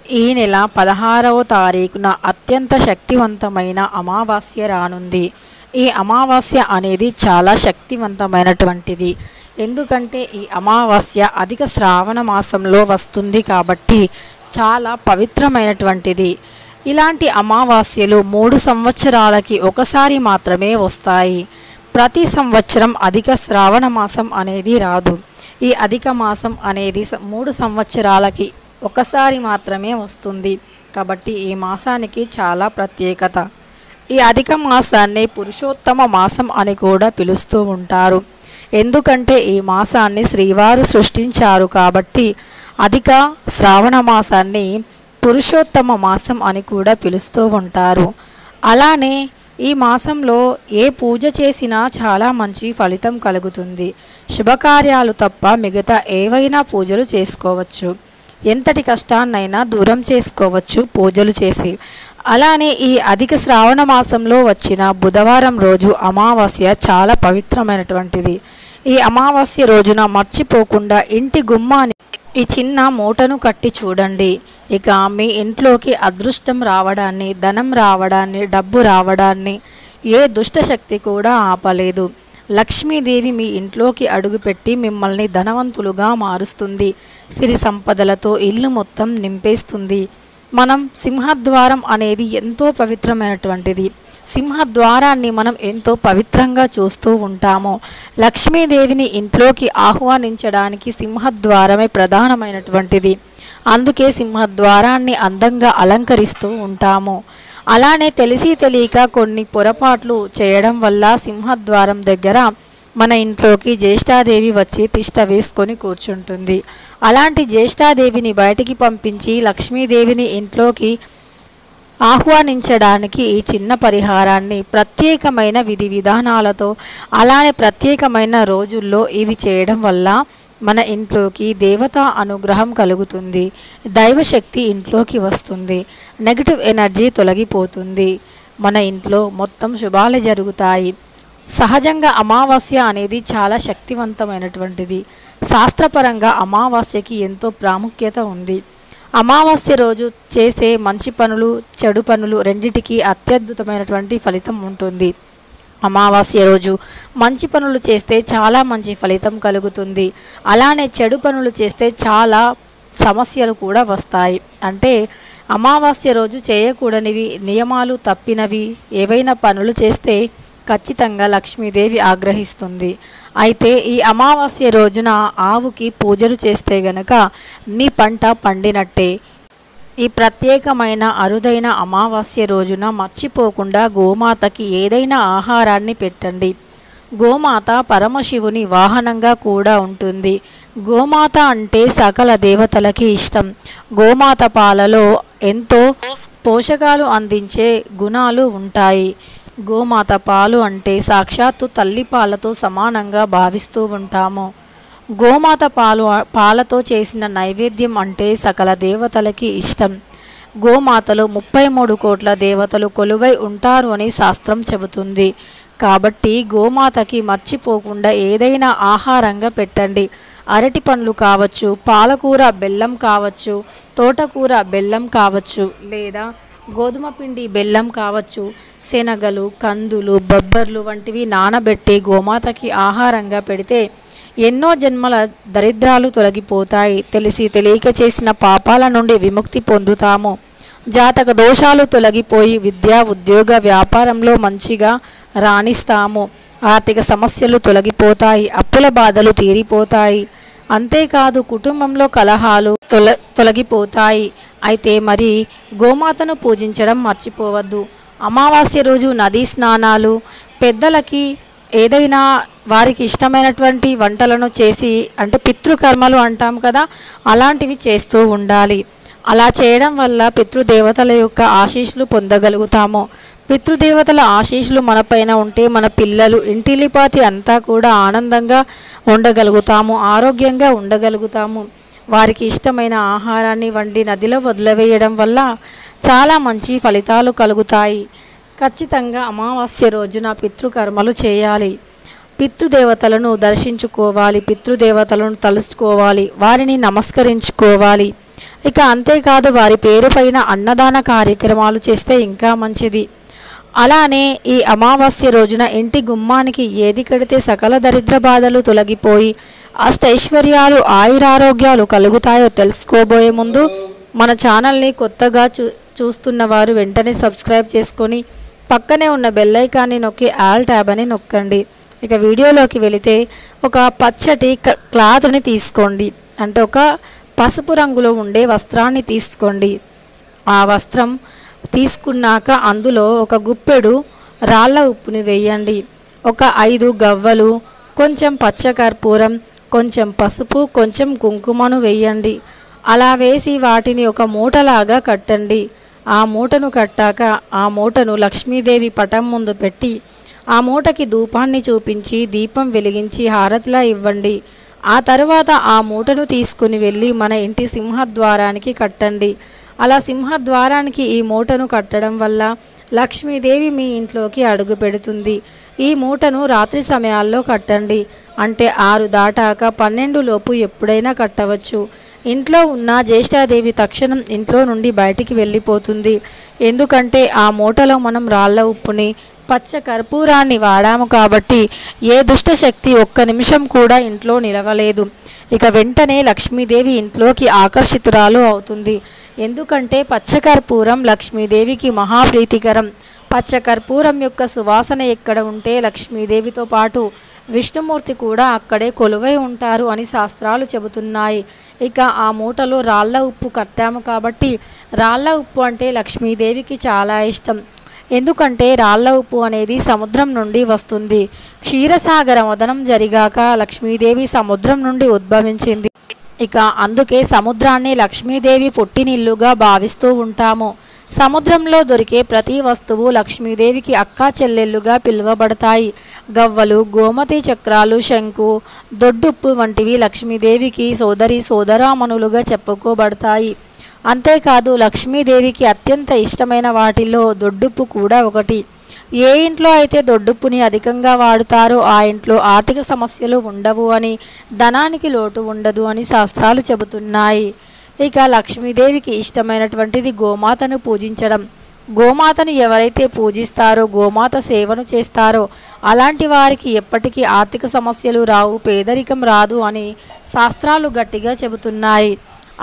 ఈ నెల 16వ తారీఖున అత్యంత శక్తివంతమైన అమావాస్య రానుంది. ఈ అమావాస్య అనేది చాలా శక్తివంతమైనటువంటిది. ఎందుకంటే ఈ అమావాస్య అధిక శ్రావణ మాసంలో వస్తుంది కాబట్టి చాలా పవిత్రమైనటువంటిది. ఇలాంటి అమావాస్యలు 3 సంవత్సరాలకి ఒకసారి మాత్రమే వస్తాయి. ప్రతి సంవత్సరం అధిక శ్రావణ మాసం అనేది రాదు. ఈ అధిక మాసం అనేది 3 సంవత్సరాలకి ఒకసారి మాత్రమే వస్తుంది. కాబట్టి ఈ మాసానికి చాలా ప్రత్యేకత. ఈ అధిక మాసాన్ని పురుషోత్తమ మాసం అని కూడా పిలుస్తూ ఉంటారు. ఎందుకంటే ఈ మాసాన్ని శ్రీవారు సృష్టించారు కాబట్టి అధిక శ్రావణ మాసాన్ని పురుషోత్తమ మాసం అని కూడా పిలుస్తూ ఉంటారు. అలానే ఈ మాసంలో ఏ పూజ చేసినా చాలా మంచి ఫలితం కలుగుతుంది. శుభకార్యాలు తప్ప మిగతా ఏవైనా పూజలు చేసుకోవచ్చు. ఎంతటి కష్టాన్నైనా దూరం చేసుకోవచ్చు పూజలు చేసి. అలానే ఈ అధిక శ్రావణ మాసంలో వచ్చిన బుధవారం రోజు అమావాస్య చాలా పవిత్రమైనటువంటిది. ఈ అమావాస్య రోజున మర్చిపోకుండా ఇంటి గుమ్మాన్ని ఈ చిన్న మూటను కట్టి చూడండి. ఇక మీ ఇంట్లోకి అదృష్టం రావడాన్ని, ధనం రావడాన్ని, డబ్బు రావడాన్ని ఏ దుష్టశక్తి కూడా ఆపలేదు. లక్ష్మీదేవి మీ ఇంట్లోకి అడుగుపెట్టి మిమ్మల్ని ధనవంతులుగా మారుస్తుంది. సిరి సంపదలతో ఇల్లు మొత్తం నింపేస్తుంది. మనం సింహద్వారం అనేది ఎంతో పవిత్రమైనటువంటిది. సింహద్వారాన్ని మనం ఎంతో పవిత్రంగా చూస్తూ ఉంటాము. లక్ష్మీదేవిని ఇంట్లోకి ఆహ్వానించడానికి సింహద్వారమే ప్రధానమైనటువంటిది. అందుకే సింహద్వారాన్ని అందంగా అలంకరిస్తూ ఉంటాము. అలానే తెలిసి తెలియక కొన్ని పొరపాట్లు చేయడం వల్ల సింహద్వారం దగ్గర మన ఇంట్లోకి జ్యేష్ఠాదేవి వచ్చి తిష్ట వేసుకొని కూర్చుంటుంది. అలాంటి జ్యేష్ఠాదేవిని బయటికి పంపించి లక్ష్మీదేవిని ఇంట్లోకి ఆహ్వానించడానికి ఈ చిన్న పరిహారాన్ని ప్రత్యేకమైన విధి విధానాలతో అలానే ప్రత్యేకమైన రోజుల్లో ఇవి చేయడం వల్ల మన ఇంట్లోకి దేవతా అనుగ్రహం కలుగుతుంది. దైవశక్తి ఇంట్లోకి వస్తుంది. నెగిటివ్ ఎనర్జీ తొలగిపోతుంది. మన ఇంట్లో మొత్తం శుభాలు జరుగుతాయి. సహజంగా అమావాస్య అనేది చాలా శక్తివంతమైనటువంటిది. శాస్త్రపరంగా అమావాస్యకి ఎంతో ప్రాముఖ్యత ఉంది. అమావాస్య రోజు చేసే మంచి పనులు, చెడు పనులు రెండిటికి అత్యద్భుతమైనటువంటి ఫలితం ఉంటుంది. అమావాస్య రోజు మంచి పనులు చేస్తే చాలా మంచి ఫలితం కలుగుతుంది. అలానే చెడు పనులు చేస్తే చాలా సమస్యలు కూడా వస్తాయి. అంటే అమావాస్య రోజు చేయకూడనివి, నియమాలు తప్పినవి ఏవైనా పనులు చేస్తే ఖచ్చితంగా లక్ష్మీదేవి ఆగ్రహిస్తుంది. అయితే ఈ అమావాస్య రోజున ఆవుకి పూజలు చేస్తే గనక మీ పంట పండినట్టే. ఈ ప్రత్యేకమైన అరుదైన అమావాస్య రోజున మర్చిపోకుండా గోమాతకి ఏదైనా ఆహారాన్ని పెట్టండి. గోమాత పరమశివుని వాహనంగా కూడా ఉంటుంది. గోమాత అంటే సకల దేవతలకి ఇష్టం. గోమాత పాలలో ఎంతో పోషకాలు అందించే గుణాలు ఉంటాయి. గోమాత పాలు అంటే సాక్షాత్తు తల్లి పాలతో సమానంగా భావిస్తూ ఉంటాము. గోమాత పాలతో చేసిన నైవేద్యం అంటే సకల దేవతలకి ఇష్టం. గోమాతలో 33 కోట్ల దేవతలు కొలువై ఉంటారు అని శాస్త్రం చెబుతుంది. కాబట్టి గోమాతకి మర్చిపోకుండా ఏదైనా ఆహారంగా పెట్టండి. అరటి పండ్లు కావచ్చు, పాలకూర బెల్లం కావచ్చు, తోటకూర బెల్లం కావచ్చు, లేదా గోధుమ పిండి బెల్లం కావచ్చు, శనగలు, కందులు, బొబ్బర్లు వంటివి నానబెట్టి గోమాతకి ఆహారంగా పెడితే ఎన్నో జన్మల దరిద్రాలు తొలగిపోతాయి. తెలిసి తెలియక చేసిన పాపాల నుండి విముక్తి పొందుతాము. జాతక దోషాలు తొలగిపోయి విద్య, ఉద్యోగ, వ్యాపారంలో మంచిగా రాణిస్తాము. ఆర్థిక సమస్యలు తొలగిపోతాయి. అప్పుల బాధలు తీరిపోతాయి. అంతేకాదు కుటుంబంలో కలహాలు తొలగిపోతాయి. అయితే మరి గోమాతను పూజించడం మర్చిపోవద్దు. అమావాస్య రోజు నదీ స్నానాలు, పెద్దలకి ఏదైనా వారికి ఇష్టమైనటువంటి వంటలను చేసి, అంటే పితృకర్మలు అంటాం కదా, అలాంటివి చేస్తూ ఉండాలి. అలా చేయడం వల్ల పితృదేవతల యొక్క ఆశీస్సులు పొందగలుగుతాము. పితృదేవతల ఆశీస్సులు మనపైన ఉంటే మన పిల్లలు, ఇంటిలిపాతి అంతా కూడా ఆనందంగా ఉండగలుగుతాము, ఆరోగ్యంగా ఉండగలుగుతాము. వారికి ఇష్టమైన ఆహారాన్ని వండి నదిలో వదిలివేయడం వల్ల చాలా మంచి ఫలితాలు కలుగుతాయి. ఖచ్చితంగా అమావాస్య రోజున పితృకర్మలు చేయాలి. పితృదేవతలను దర్శించుకోవాలి. పితృదేవతలను తలుచుకోవాలి. వారిని నమస్కరించుకోవాలి. ఇక అంతేకాదు వారి పేరు పైన అన్నదాన కార్యక్రమాలు చేస్తే ఇంకా మంచిది. అలానే ఈ అమావాస్య రోజున ఇంటి గుమ్మానికి ఏది కడితే సకల దరిద్ర బాధలు తొలగిపోయి అష్టైశ్వర్యాలు ఆయురారోగ్యాలు కలుగుతాయో తెలుసుకోబోయే ముందు మన ఛానల్ని కొత్తగా చూస్తున్న వారు వెంటనే సబ్స్క్రైబ్ చేసుకొని పక్కనే ఉన్న బెల్ ఐకాన్ని నొక్కి ఆల్ ట్యాబ్ అని నొక్కండి. ఇక వీడియోలోకి వెళితే ఒక పచ్చటి క్లాత్ని తీసుకోండి, అంటే ఒక పసుపు రంగులో ఉండే వస్త్రాన్ని తీసుకోండి. ఆ వస్త్రం తీసుకున్నాక అందులో ఒక గుప్పెడు రాళ్ళ ఉప్పుని వేయండి. ఒక 5 గవ్వలు, కొంచెం పచ్చకర్పూరం, కొంచెం పసుపు, కొంచెం కుంకుమను వేయండి. అలా వేసి వాటిని ఒక మూటలాగా కట్టండి. ఆ మూటను కట్టాక ఆ మూటను లక్ష్మీదేవి పటం ముందు పెట్టి ఆ మూటకి ధూపాన్ని చూపించి దీపం వెలిగించి హారతిలా ఇవ్వండి. ఆ తరువాత ఆ మూటను తీసుకుని వెళ్ళి మన ఇంటి సింహద్వారానికి కట్టండి. అలా సింహద్వారానికి ఈ మూటను కట్టడం వల్ల లక్ష్మీదేవి మీ ఇంట్లోకి అడుగు పెడుతుంది. ఈ మూటను రాత్రి సమయాల్లో కట్టండి, అంటే 6 దాటాక 12 లోపు ఎప్పుడైనా కట్టవచ్చు. ఇంట్లో ఉన్న జ్యేష్ఠాదేవి తక్షణం ఇంట్లో నుండి బయటికి వెళ్ళిపోతుంది. ఎందుకంటే ఆ మూటలో మనం రాళ్ళ ఉప్పుని పచ్చ కర్పూరాన్ని వాడాము కాబట్టి ఏ దుష్ట శక్తి ఒక్క నిమిషం కూడా ఇంట్లో నిలవలేదు. ఇక వెంటనే లక్ష్మీదేవి ఇంట్లోకి ఆకర్షితురాలు అవుతుంది. ఎందుకంటే పచ్చకర్పూరం లక్ష్మీదేవికి మహాప్రీతికరం. పచ్చకర్పూరం యొక్క సువాసన ఎక్కడ ఉంటే లక్ష్మీదేవితో పాటు విష్ణుమూర్తి కూడా అక్కడే కొలువై ఉంటారు అని శాస్త్రాలు చెబుతున్నాయి. ఇక ఆ మూటలో రాళ్ళ ఉప్పు కట్టాము కాబట్టి రాళ్ళ ఉప్పు అంటే లక్ష్మీదేవికి చాలా ఇష్టం. ఎందుకంటే రాళ్ళ ఉప్పు అనేది సముద్రం నుండి వస్తుంది. క్షీరసాగర మదనం జరిగాక లక్ష్మీదేవి సముద్రం నుండి ఉద్భవించింది. ఇక అందుకే సముద్రాన్ని లక్ష్మీదేవి పుట్టినిల్లుగా భావిస్తూ ఉంటాము. సముద్రంలో దొరికే ప్రతి వస్తువు లక్ష్మీదేవికి అక్కా చెల్లెళ్ళుగా పిలువబడతాయి. గవ్వలు, గోమతి చక్రాలు, శంకు, దొడ్డుప్పు వంటివి లక్ష్మీదేవికి సోదరి సోదరామణులుగా చెప్పుకోబడతాయి. అంతేకాదు లక్ష్మీదేవికి అత్యంత ఇష్టమైన వాటిల్లో దొడ్డుప్పు కూడా ఒకటి. ఏ ఇంట్లో అయితే దొడ్డుప్పుని అధికంగా వాడుతారో ఆ ఇంట్లో ఆర్థిక సమస్యలు ఉండవు అని, ధనానికి లోటు ఉండదు అని శాస్త్రాలు చెబుతున్నాయి. ఇక లక్ష్మీదేవికి ఇష్టమైనటువంటిది గోమాతను పూజించడం. గోమాతను ఎవరైతే పూజిస్తారో, గోమాత సేవను చేస్తారో అలాంటి వారికి ఎప్పటికీ ఆర్థిక సమస్యలు రావు, పేదరికం రాదు అని శాస్త్రాలు గట్టిగా చెబుతున్నాయి.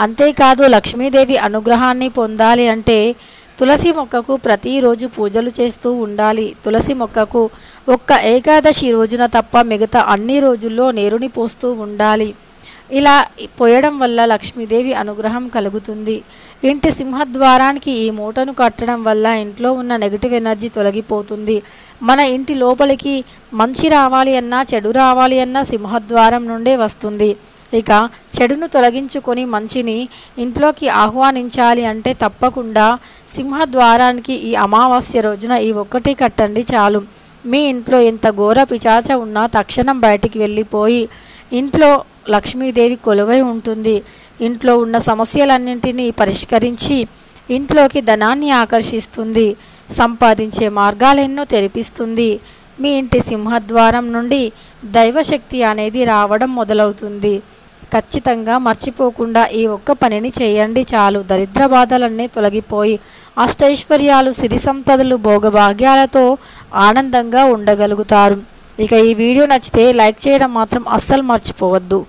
అంతేకాదు లక్ష్మీదేవి అనుగ్రహాన్ని పొందాలి అంటే తులసి మొక్కకు ప్రతిరోజు పూజలు చేస్తూ ఉండాలి. తులసి మొక్కకు ఒక్క ఏకాదశి రోజున తప్ప మిగతా అన్ని రోజుల్లో నీరుని పోస్తూ ఉండాలి. ఇలా పోయడం వల్ల లక్ష్మీదేవి అనుగ్రహం కలుగుతుంది. ఇంటి సింహద్వారానికి ఈ మూటను కట్టడం వల్ల ఇంట్లో ఉన్న నెగిటివ్ ఎనర్జీ తొలగిపోతుంది. మన ఇంటి లోపలికి మంచి రావాలి అన్నా చెడు రావాలి అన్నా సింహద్వారం నుండే వస్తుంది. ఇక చెడును తొలగించుకొని మంచిని ఇంట్లోకి ఆహ్వానించాలి అంటే తప్పకుండా సింహద్వారానికి ఈ అమావాస్య రోజున ఈ ఒక్కటి కట్టండి చాలు. మీ ఇంట్లో ఎంత ఘోర పిశాచ ఉన్నా తక్షణం బయటికి వెళ్ళిపోయి ఇంట్లో లక్ష్మీదేవి కొలువై ఉంటుంది. ఇంట్లో ఉన్న సమస్యలన్నింటినీ పరిష్కరించి ఇంట్లోకి ధనాన్ని ఆకర్షిస్తుంది. సంపాదించే మార్గాలెన్నో తెరిపిస్తుంది. మీ ఇంటి సింహద్వారం నుండి దైవశక్తి అనేది రావడం మొదలవుతుంది. ఖచ్చితంగా మర్చిపోకుండా ఈ ఒక్క పనిని చేయండి చాలు. దరిద్ర బాధలన్నీ తొలగిపోయి అష్టైశ్వర్యాలు, సిరి సంపదలు, భోగభాగ్యాలతో ఆనందంగా ఉండగలుగుతారు. ఇక ఈ వీడియో నచ్చితే లైక్ చేయడం మాత్రం అస్సలు మర్చిపోవద్దు.